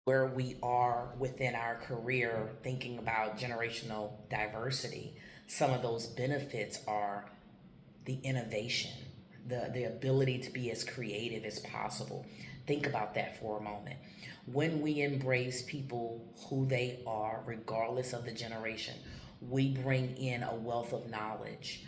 where we are within our career thinking about generational diversity, some of those benefits are the innovation, the ability to be as creative as possible. Think about that for a moment. When we embrace people who they are, regardless of the generation, we bring in a wealth of knowledge.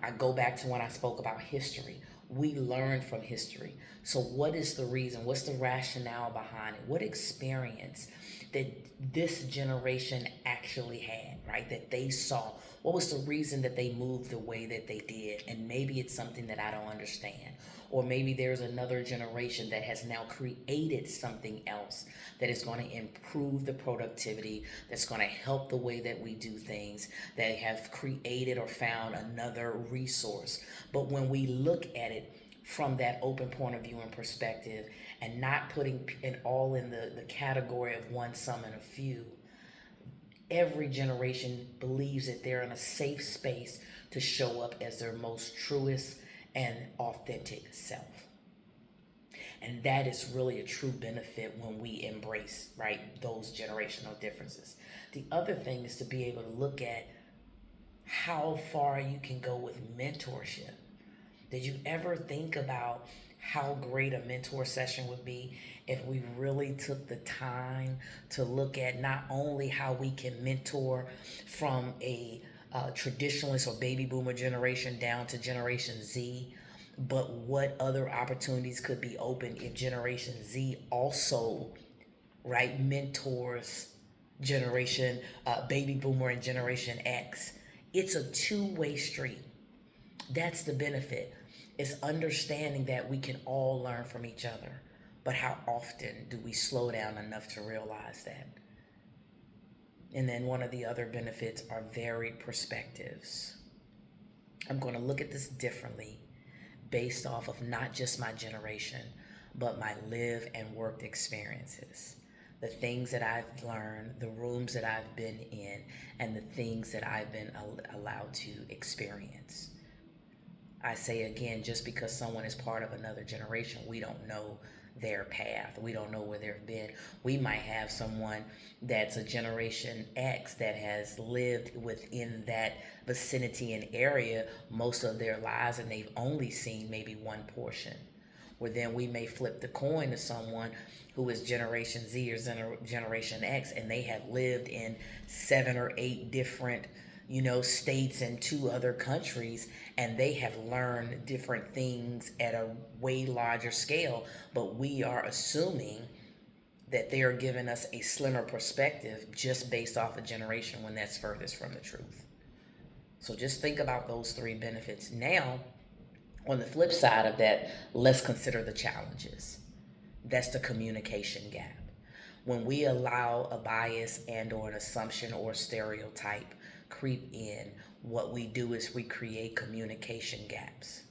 I go back to when I spoke about history. We learn from history. So, what is the reason? What's the rationale behind it? What experience that this generation actually had, right? That they saw. What was the reason that they moved the way that they did? And maybe it's something that I don't understand. Or maybe there's another generation that has now created something else that is going to improve the productivity, that's going to help the way that we do things, that have created or found another resource. But when we look at it from that open point of view and perspective, and not putting it all in the category of one, some, and a few, every generation believes that they're in a safe space to show up as their most truest and authentic self. And that is really a true benefit when we embrace, right, those generational differences. The other thing is to be able to look at how far you can go with mentorship. Did you ever think about how great a mentor session would be if we really took the time to look at not only how we can mentor from a traditionalist or baby boomer generation down to Generation Z, but what other opportunities could be open if Generation Z also, right, mentors Generation baby boomer and Generation X? It's a two-way street. That's the benefit. Is understanding that we can all learn from each other. But how often do we slow down enough to realize that? And then one of the other benefits are varied perspectives. I'm going to look at this differently based off of not just my generation, but my lived and worked experiences. The things that I've learned, the rooms that I've been in, and the things that I've been allowed to experience. I say again, just because someone is part of another generation, we don't know their path. We don't know where they've been. We might have someone that's a Generation X that has lived within that vicinity and area most of their lives, and they've only seen maybe one portion. Where then we may flip the coin to someone who is Generation Z or Generation X, and they have lived in 7 or 8 different states and 2 other countries, and they have learned different things at a way larger scale. But we are assuming that they are giving us a slimmer perspective just based off a generation when that's furthest from the truth. So just think about those 3 benefits. Now, on the flip side of that, let's consider the challenges. That's the communication gap. When we allow a bias and or an assumption or stereotype creep in, what we do is we create communication gaps.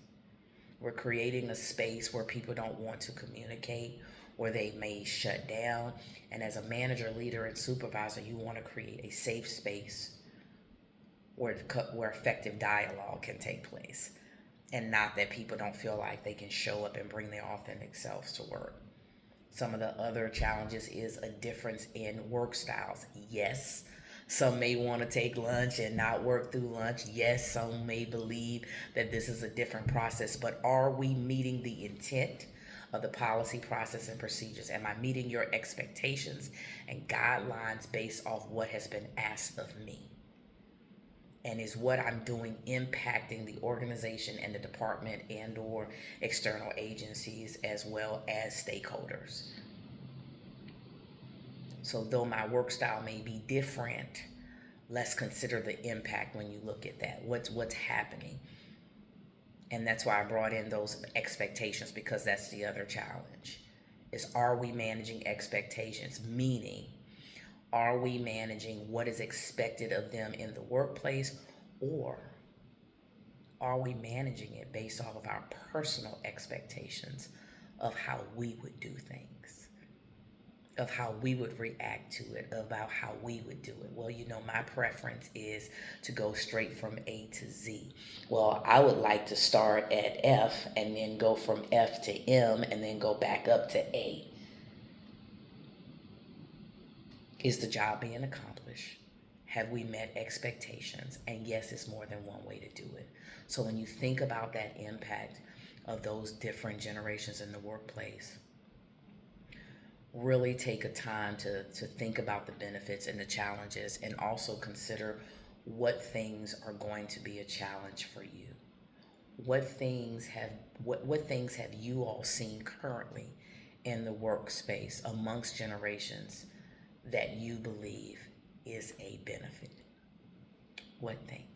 We're creating a space where people don't want to communicate, where they may shut down. And as a manager, leader, and supervisor, you want to create a safe space where effective dialogue can take place. And not that people don't feel like they can show up and bring their authentic selves to work. Some of the other challenges is a difference in work styles. Yes, some may want to take lunch and not work through lunch. Yes, some may believe that this is a different process, but are we meeting the intent of the policy, process, and procedures? Am I meeting your expectations and guidelines based off what has been asked of me? And is what I'm doing impacting the organization and the department and or external agencies as well as stakeholders? So though my work style may be different, let's consider the impact when you look at that. What's happening? And that's why I brought in those expectations, because that's the other challenge. Is, are we managing expectations? Meaning, are we managing what is expected of them in the workplace, or are we managing it based off of our personal expectations of how we would do things, of how we would react to it, about how we would do it? Well, my preference is to go straight from A to Z. Well, I would like to start at F and then go from F to M and then go back up to A. Is the job being accomplished? Have we met expectations? And yes, it's more than one way to do it. So when you think about that impact of those different generations in the workplace, really take a time to think about the benefits and the challenges, and also consider what things are going to be a challenge for you. What things have you all seen currently in the workspace amongst generations that you believe is a benefit? What things?